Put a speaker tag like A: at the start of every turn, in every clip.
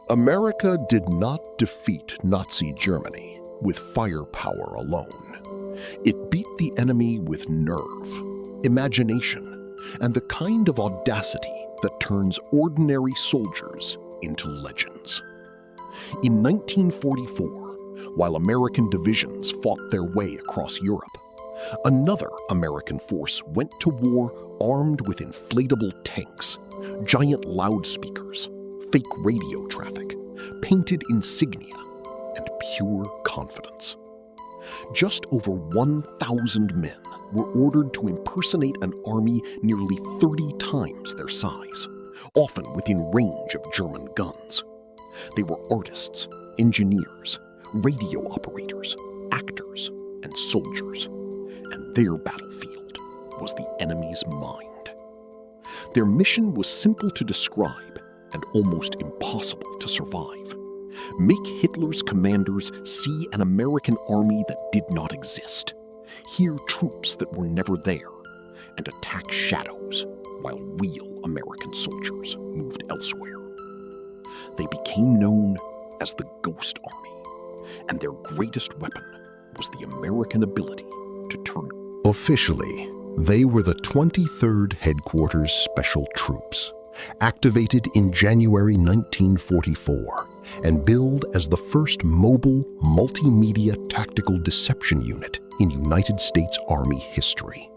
A: America did not defeat Nazi Germany with firepower alone. It beat the enemy with nerve, imagination, and the kind of audacity that turns ordinary soldiers into legends. In 1944, while American divisions fought their way across Europe, another American force went to war armed with inflatable tanks, giant loudspeakers, fake radio traffic, painted insignia, and pure confidence. Just over 1,000 men were ordered to impersonate an army nearly 30 times their size, often within range of German guns. They were artists, engineers, radio operators, actors, and soldiers, and their battlefield was the enemy's mind. Their mission was simple to describe and almost impossible to survive. Make Hitler's commanders see an American army that did not exist, hear troops that were never there, and attack shadows while real American soldiers moved elsewhere. They became known as the Ghost Army, and their greatest weapon was the American ability to turn.
B: Officially, they were the 23rd Headquarters Special Troops, activated in January 1944 and billed as the first mobile multimedia tactical deception unit in United States Army history.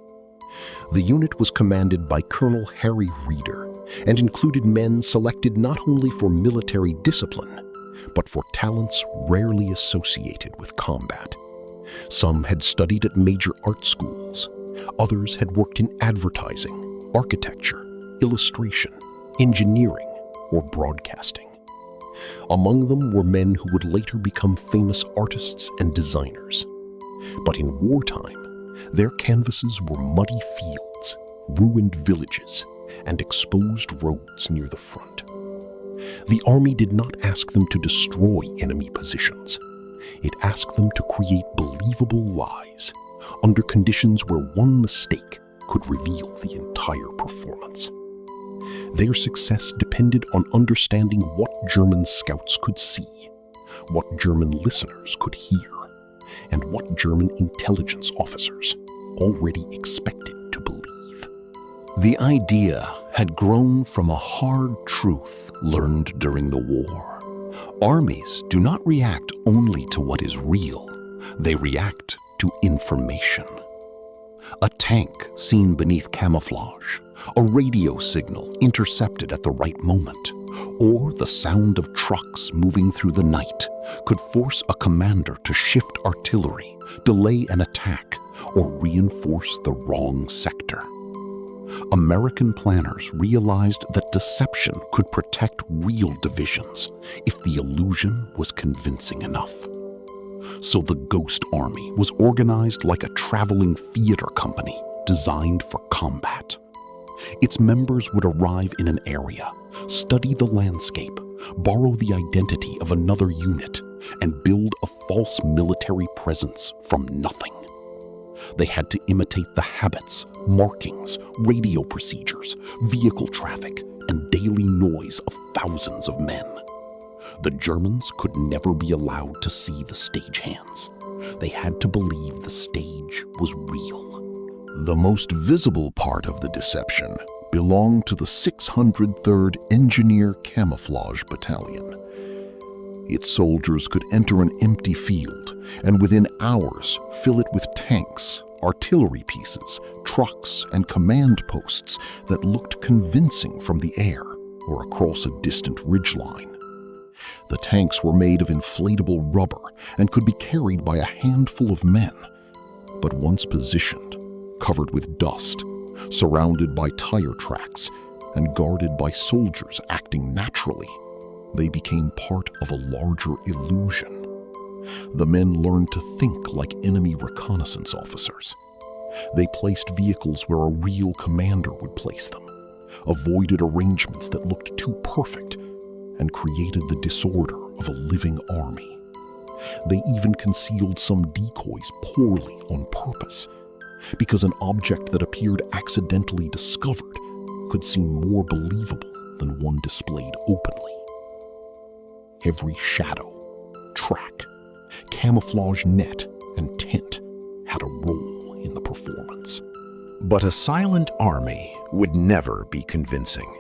B: The unit was commanded by Colonel Harry Reeder and included men selected not only for military discipline, but for talents rarely associated with combat. Some had studied at major art schools. Others had worked in advertising, architecture, illustration, engineering, or broadcasting. Among them were men who would later become famous artists and designers. But in wartime, their canvases were muddy fields, ruined villages, and exposed roads near the front. The Army did not ask them to destroy enemy positions. It asked them to create believable lies under conditions where one mistake could reveal the entire performance. Their success depended on understanding what German scouts could see, what German listeners could hear, and what German intelligence officers already expected to believe.
C: The idea had grown from a hard truth learned during the war. Armies do not react only to what is real, they react to information. A tank seen beneath camouflage, a radio signal intercepted at the right moment, or the sound of trucks moving through the night could force a commander to shift artillery, delay an attack, or reinforce the wrong sector. American planners realized that deception could protect real divisions if the illusion was convincing enough. So the Ghost Army was organized like a traveling theater company designed for combat. Its members would arrive in an area, study the landscape, borrow the identity of another unit, and build a false military presence from nothing. They had to imitate the habits, markings, radio procedures, vehicle traffic, and daily noise of thousands of men. The Germans could never be allowed to see the stagehands. They had to believe the stage was real.
A: The most visible part of the deception belonged to the 603rd Engineer Camouflage Battalion. Its soldiers could enter an empty field and within hours fill it with tanks, artillery pieces, trucks, and command posts that looked convincing from the air or across a distant ridgeline. The tanks were made of inflatable rubber and could be carried by a handful of men. But once positioned, covered with dust, surrounded by tire tracks, and guarded by soldiers acting naturally, they became part of a larger illusion. The men learned to think like enemy reconnaissance officers. They placed vehicles where a real commander would place them, avoided arrangements that looked too perfect, and created the disorder of a living army. They even concealed some decoys poorly on purpose, because an object that appeared accidentally discovered could seem more believable than one displayed openly.
B: Every shadow, track, camouflage net, and tint had a role in the performance.
C: But a silent army would never be convincing.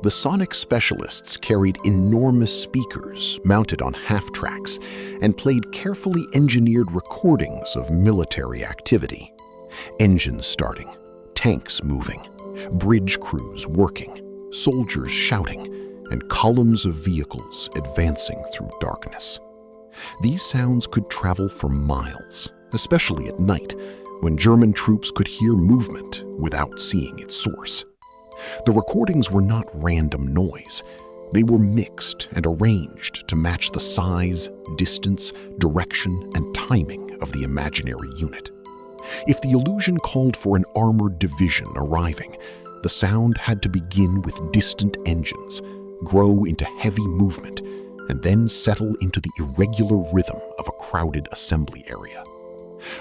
C: The sonic specialists carried enormous speakers mounted on half-tracks and played carefully engineered recordings of military activity. Engines starting, tanks moving, bridge crews working, soldiers shouting, and columns of vehicles advancing through darkness. These sounds could travel for miles, especially at night, when German troops could hear movement without seeing its source. The recordings were not random noise. They were mixed and arranged to match the size, distance, direction, and timing of the imaginary unit. If the illusion called for an armored division arriving, the sound had to begin with distant engines, grow into heavy movement, and then settle into the irregular rhythm of a crowded assembly area.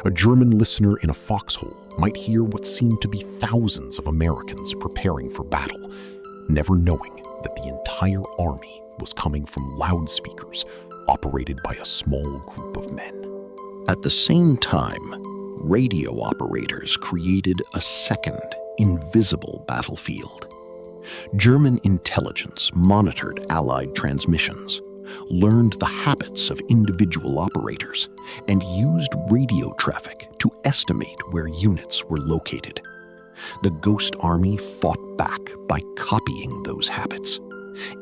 C: A German listener in a foxhole might hear what seemed to be thousands of Americans preparing for battle, never knowing that the entire army was coming from loudspeakers operated by a small group of men.
A: At the same time, radio operators created a second, invisible battlefield. German intelligence monitored Allied transmissions, learned the habits of individual operators, and used radio traffic to estimate where units were located. The Ghost Army fought back by copying those habits.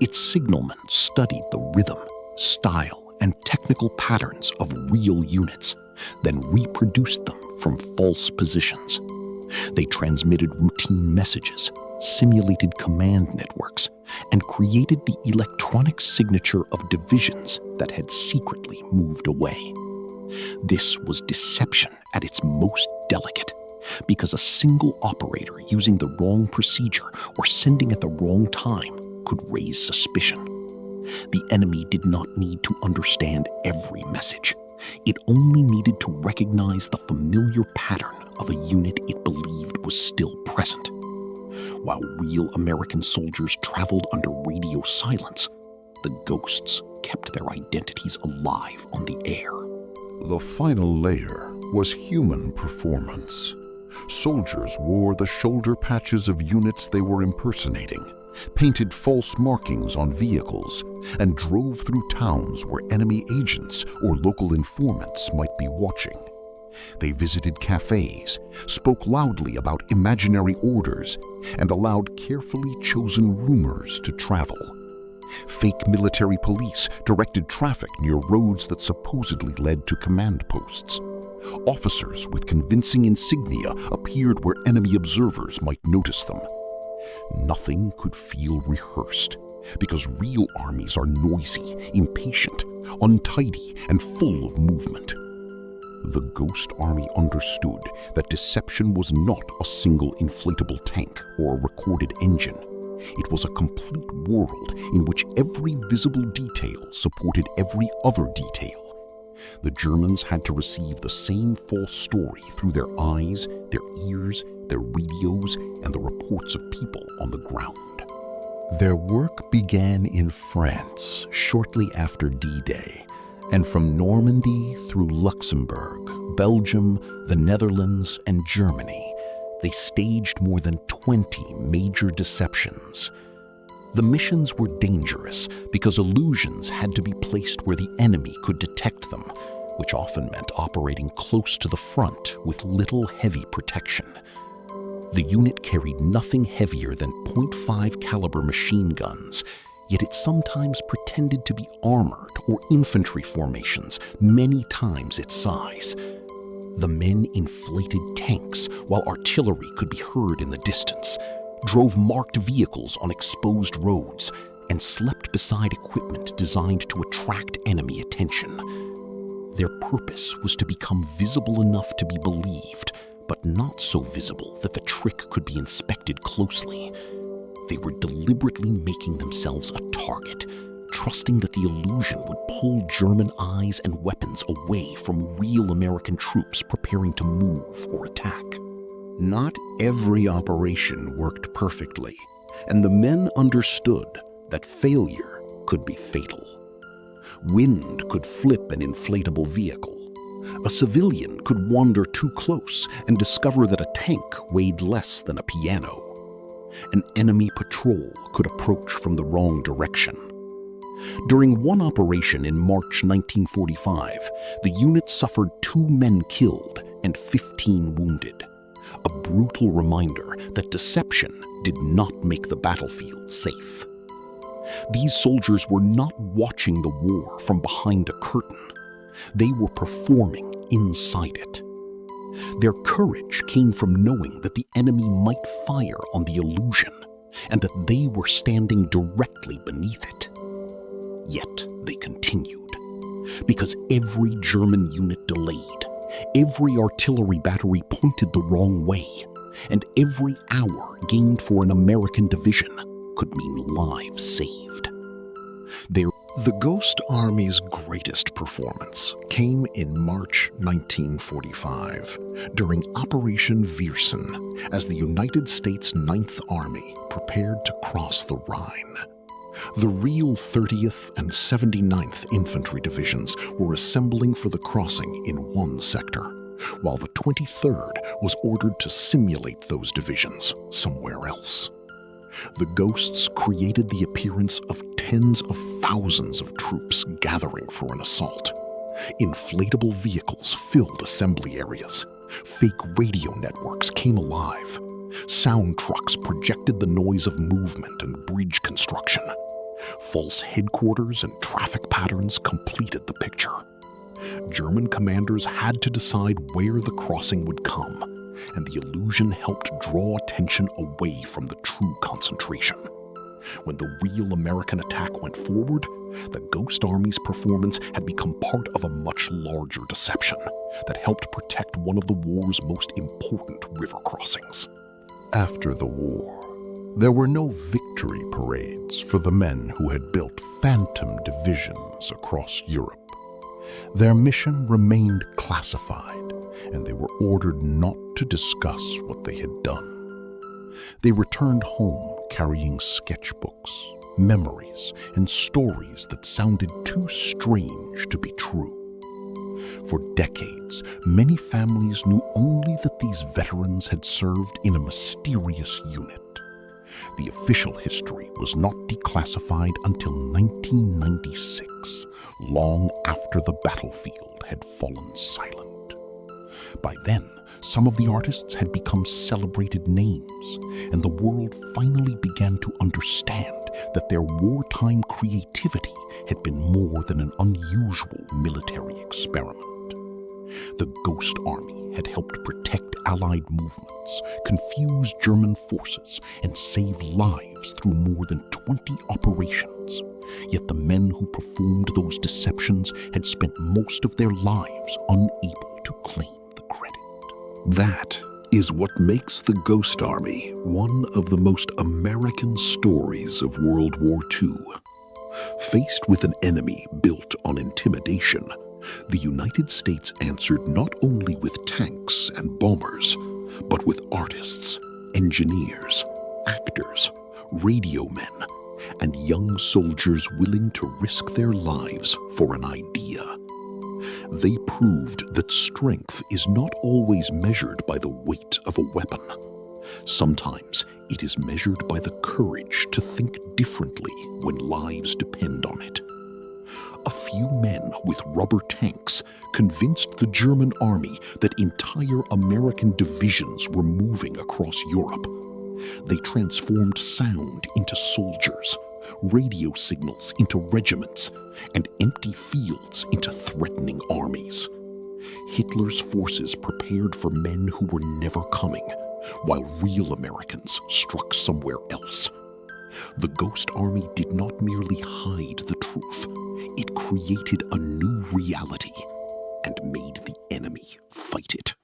A: Its signalmen studied the rhythm, style, and technical patterns of real units, then reproduced them from false positions. They transmitted routine messages, simulated command networks, and created the electronic signature of divisions that had secretly moved away. This was deception at its most delicate, because a single operator using the wrong procedure or sending at the wrong time could raise suspicion. The enemy did not need to understand every message. It only needed to recognize the familiar pattern of a unit it believed was still present. While real American soldiers traveled under radio silence, the ghosts kept their identities alive on the air.
B: The final layer was human performance. Soldiers wore the shoulder patches of units they were impersonating, painted false markings on vehicles, and drove through towns where enemy agents or local informants might be watching. They visited cafes, spoke loudly about imaginary orders, and allowed carefully chosen rumors to travel. Fake military police directed traffic near roads that supposedly led to command posts. Officers with convincing insignia appeared where enemy observers might notice them. Nothing could feel rehearsed, because real armies are noisy, impatient, untidy, and full of movement. The Ghost Army understood that deception was not a single inflatable tank or a recorded engine. It was a complete world in which every visible detail supported every other detail. The Germans had to receive the same false story through their eyes, their ears, their radios, and the reports of people on the ground.
C: Their work began in France shortly after D-Day, and from Normandy through Luxembourg, Belgium, the Netherlands, and Germany, they staged more than 20 major deceptions. The missions were dangerous because illusions had to be placed where the enemy could detect them, which often meant operating close to the front with little heavy protection. The unit carried nothing heavier than .5 caliber machine guns, yet it sometimes pretended to be armored or infantry formations many times its size. The men inflated tanks while artillery could be heard in the distance, drove marked vehicles on exposed roads, and slept beside equipment designed to attract enemy attention. Their purpose was to become visible enough to be believed, but not so visible that the trick could be inspected closely. They were deliberately making themselves a target, trusting that the illusion would pull German eyes and weapons away from real American troops preparing to move or attack. Not every operation worked perfectly, and the men understood that failure could be fatal.
B: Wind could flip an inflatable vehicle. A civilian could wander too close and discover that a tank weighed less than a piano. An enemy patrol could approach from the wrong direction. During one operation in March 1945, the unit suffered 2 men killed and 15 wounded. A brutal reminder that deception did not make the battlefield safe. These soldiers were not watching the war from behind a curtain. They were performing inside it. Their courage came from knowing that the enemy might fire on the illusion and that they were standing directly beneath it. Yet they continued, because every German unit delayed, every artillery battery pointed the wrong way, and every hour gained for an American division could mean lives saved.
A: The Ghost Army's greatest performance came in March 1945 during Operation Viersen as the United States Ninth Army prepared to cross the Rhine. The real 30th and 79th Infantry Divisions were assembling for the crossing in one sector, while the 23rd was ordered to simulate those divisions somewhere else. The Ghosts created the appearance of tens of thousands of troops gathering for an assault. Inflatable vehicles filled assembly areas. Fake radio networks came alive. Sound trucks projected the noise of movement and bridge construction. False headquarters and traffic patterns completed the picture. German commanders had to decide where the crossing would come, and the illusion helped draw attention away from the true concentration. When the real American attack went forward, the Ghost Army's performance had become part of a much larger deception that helped protect one of the war's most important river crossings.
B: After the war, there were no victory parades for the men who had built phantom divisions across Europe. Their mission remained classified, and they were ordered not to discuss what they had done. They returned home carrying sketchbooks, memories, and stories that sounded too strange to be true. For decades, many families knew only that these veterans had served in a mysterious unit. The official history was not declassified until 1996, long after the battlefield had fallen silent. By then, some of the artists had become celebrated names, and the world finally began to understand that their wartime creativity had been more than an unusual military experiment. The Ghost Army had helped protect Allied movements, confuse German forces, and save lives through more than 20 operations. Yet the men who performed those deceptions had spent most of their lives unable to claim the credit.
A: That is what makes the Ghost Army one of the most American stories of World War II. Faced with an enemy built on intimidation, the United States answered not only with tanks and bombers, but with artists, engineers, actors, radio men, and young soldiers willing to risk their lives for an idea. They proved that strength is not always measured by the weight of a weapon. Sometimes it is measured by the courage to think differently when lives depend on it. A few men with rubber tanks convinced the German army that entire American divisions were moving across Europe. They transformed sound into soldiers, radio signals into regiments, and empty fields into threatening armies. Hitler's forces prepared for men who were never coming, while real Americans struck somewhere else. The Ghost Army did not merely hide the truth. It created a new reality and made the enemy fight it.